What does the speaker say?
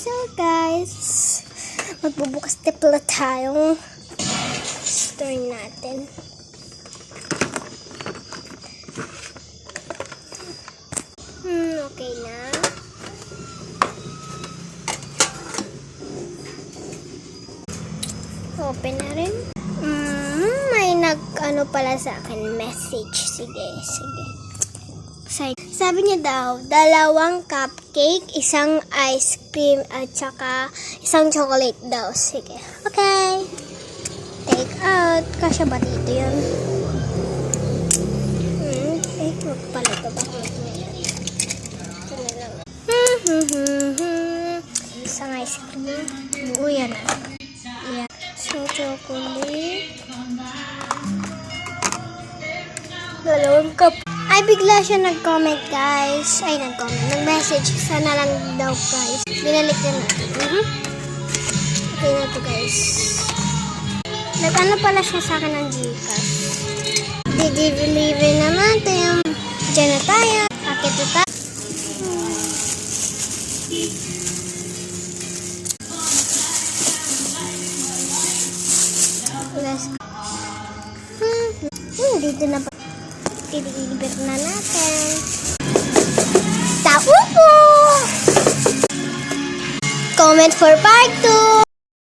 So guys, magbubukas pala tayong store natin. Okay na. Open na rin. May nag-ano pala sa akin message. Sige. Sabi niya daw, 2 cupcake, 1 ice cream, at saka 1 chocolate daw. Sige. Okay. Take out. Kasya ba dito yun? Wag pala ito. Bakit mo yan? Ito na lang. Isang ice cream. Oo, yan na. Yeah. So, chocolate. 2 cup. Ay, bigla siya nag-comment, guys. Ay, nag-message. Sana lang daw, guys. Binalik na natin. Okay na to, guys. Nag-ano pala siya sa akin ng Gcash. Di-deliver na natin. Diyan na tayo. Akit na tayo. Dito na pa. I-deliver na natin. Taupo! Comment for part 2!